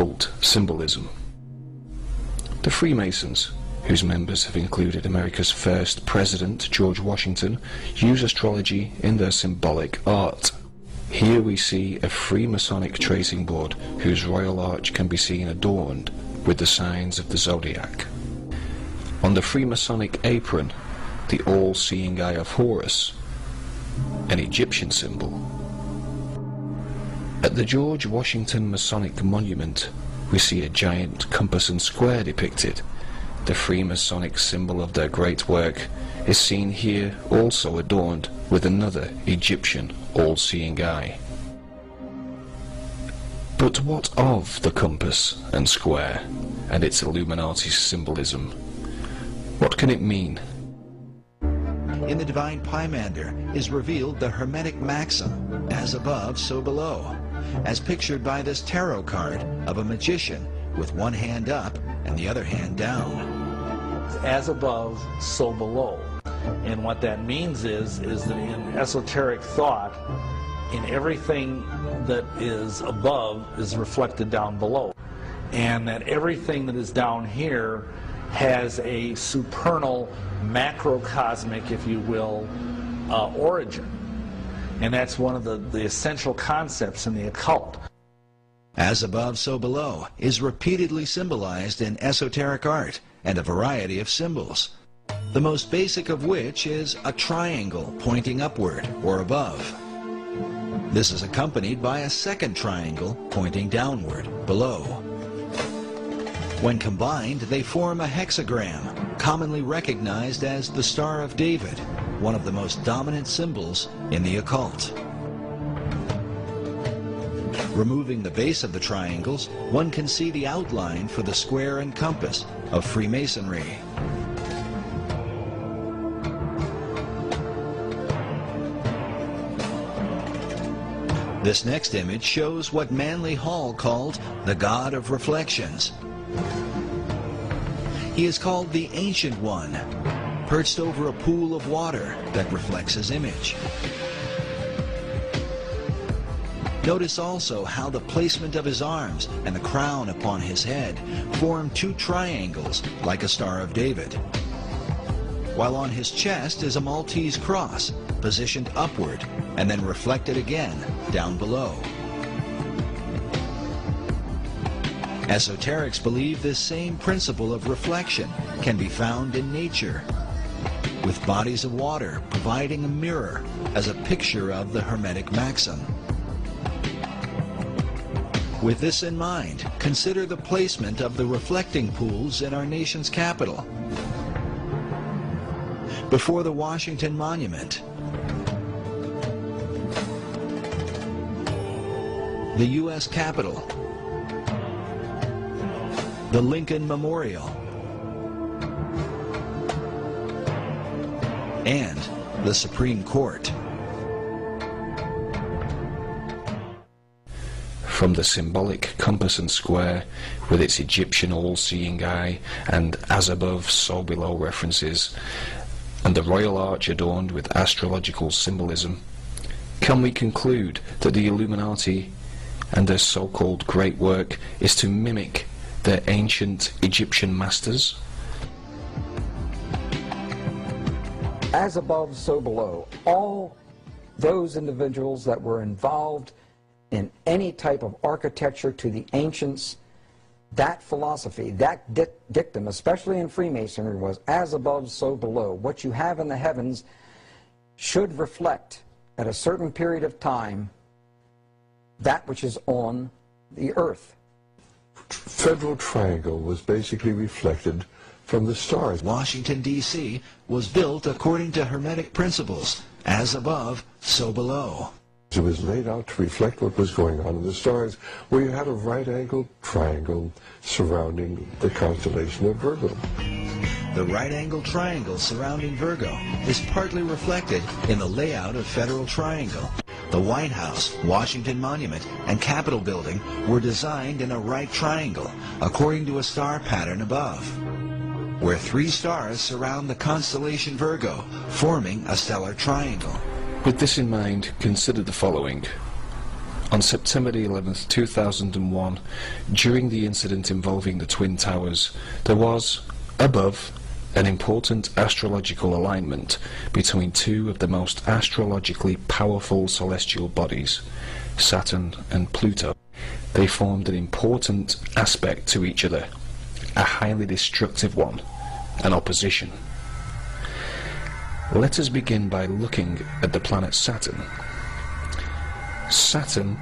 occult symbolism. The Freemasons, whose members have included America's first president, George Washington, use astrology in their symbolic art. Here we see a Freemasonic tracing board whose royal arch can be seen adorned with the signs of the zodiac. On the Freemasonic apron, the all-seeing eye of Horus, an Egyptian symbol. At the George Washington Masonic Monument, we see a giant compass and square depicted. The Freemasonic symbol of their great work is seen here, also adorned with another Egyptian all-seeing eye. But what of the compass and square and its Illuminati symbolism? What can it mean? In the Divine Pymander is revealed the Hermetic maxim, as above, so below, as pictured by this tarot card of a magician with one hand up and the other hand down. As above, so below. And what that means is that in esoteric thought, in everything that is above is reflected down below. And that everything that is down here has a supernal, macrocosmic, if you will, origin. And that's one of the essential concepts in the occult. As above, so below is repeatedly symbolized in esoteric art and a variety of symbols, the most basic of which is a triangle pointing upward or above. This is accompanied by a second triangle pointing downward, below. When combined, they form a hexagram, commonly recognized as the Star of David, one of the most dominant symbols in the occult. Removing the base of the triangles, one can see the outline for the square and compass of Freemasonry. This next image shows what Manly Hall called the God of Reflections. He is called the Ancient One, perched over a pool of water that reflects his image. Notice also how the placement of his arms and the crown upon his head form two triangles like a Star of David, while on his chest is a Maltese cross positioned upward and then reflected again down below. Esoterics believe this same principle of reflection can be found in nature, with bodies of water providing a mirror as a picture of the Hermetic maxim. With this in mind, consider the placement of the reflecting pools in our nation's capital. Before the Washington Monument, the U.S. Capitol, the Lincoln Memorial, and the Supreme Court. From the symbolic compass and square, with its Egyptian all-seeing eye and as above, so below references, and the royal arch adorned with astrological symbolism, can we conclude that the Illuminati and their so-called great work is to mimic their ancient Egyptian masters? As above, so below. All those individuals that were involved in any type of architecture to the ancients, that philosophy, that dictum, especially in Freemasonry, was as above, so below. What you have in the heavens should reflect at a certain period of time that which is on the earth. Federal Triangle was basically reflected from the stars. Washington, D.C. was built according to Hermetic principles, as above, so below. It was laid out to reflect what was going on in the stars, where you had a right-angled triangle surrounding the constellation of Virgo. The right-angled triangle surrounding Virgo is partly reflected in the layout of Federal Triangle. The White House, Washington Monument, and Capitol Building were designed in a right triangle, according to a star pattern above, where three stars surround the constellation Virgo, forming a stellar triangle. With this in mind, consider the following. On September the 11th, 2001, during the incident involving the Twin Towers, there was, above, an important astrological alignment between two of the most astrologically powerful celestial bodies, Saturn and Pluto. They formed an important aspect to each other, a highly destructive one, an opposition. Let us begin by looking at the planet Saturn. Saturn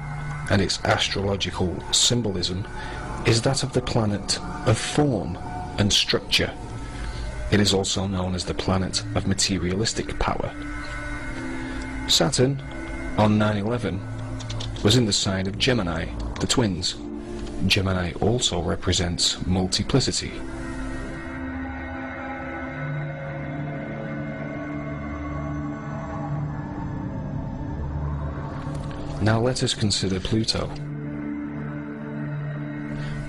and its astrological symbolism is that of the planet of form and structure. It is also known as the planet of materialistic power. Saturn, on 9/11, was in the sign of Gemini, the twins. Gemini also represents multiplicity. Now let us consider Pluto.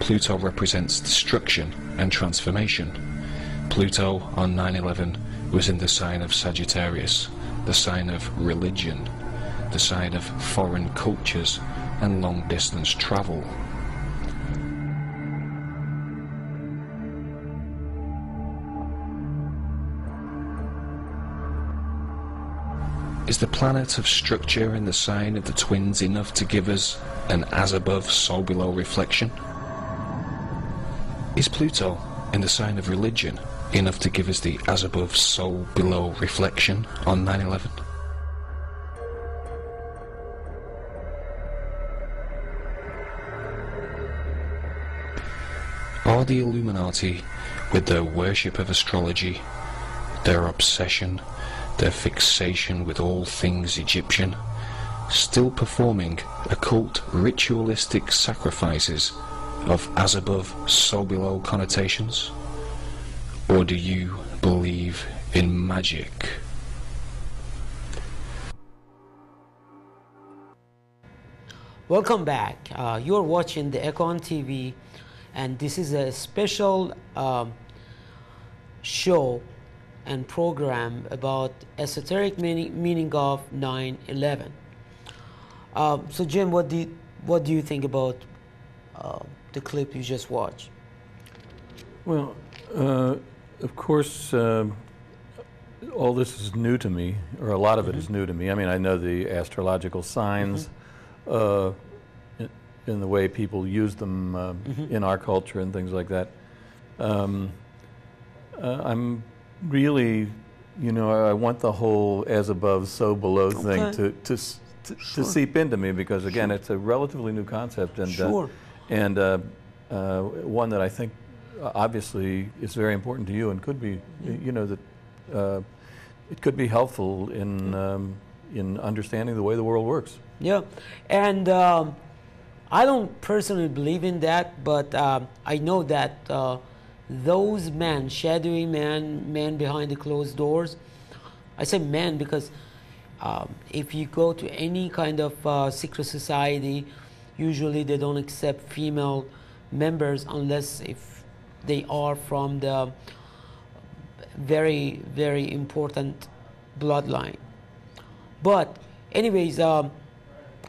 Pluto represents destruction and transformation. Pluto on 9/11 was in the sign of Sagittarius, the sign of religion, the sign of foreign cultures and long-distance travel. Is the planet of structure in the sign of the twins enough to give us an as above, so below reflection? Is Pluto in the sign of religion enough to give us the as above, so below reflection on 9/11? Are the Illuminati, with their worship of astrology, their obsession, their fixation with all things Egyptian, still performing occult ritualistic sacrifices of as above, so below connotations? Or do you believe in magic? Welcome back. You're watching the Echo on TV, and this is a special show and program about esoteric meaning of 9/11. So Jim, what do you think about the clip you just watched? Well, of course, all this is new to me, or a lot of it is new to me. I mean, I know the astrological signs in the way people use them in our culture and things like that. I'm really, you know, I want the whole as above, so below thing to seep into me, because again, it's a relatively new concept, and one that I think obviously is very important to you, and could be, you know, that it could be helpful in understanding the way the world works. Yeah, and I don't personally believe in that, but I know that those men, shadowy men behind the closed doors, I say men because if you go to any kind of secret society, usually they don't accept female members unless if they are from the very, very important bloodline. But anyways,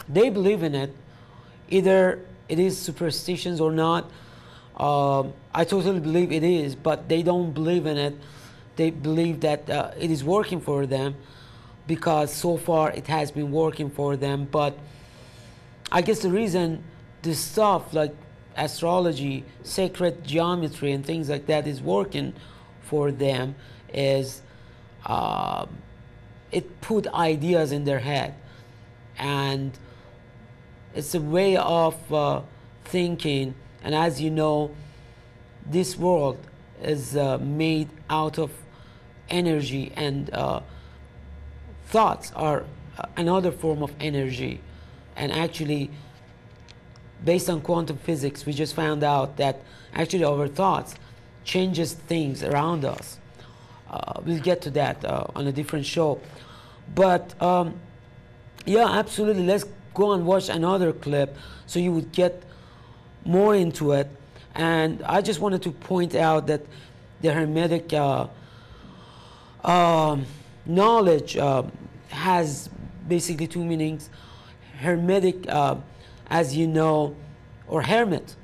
they believe in it. Either it is superstitions or not. I totally believe it is, but they don't believe in it. They believe that it is working for them, because so far it has been working for them. But I guess the reason this stuff like astrology, sacred geometry and things like that is working for them is it put ideas in their head, and it's a way of thinking. And as you know, this world is made out of energy, and thoughts are another form of energy. And actually, based on quantum physics, we just found out that actually our thoughts changes things around us. We'll get to that on a different show. But yeah, absolutely, let's go and watch another clip so you would get more into it. And I just wanted to point out that the Hermetic knowledge has basically two meanings. Hermetic as you know, or hermit,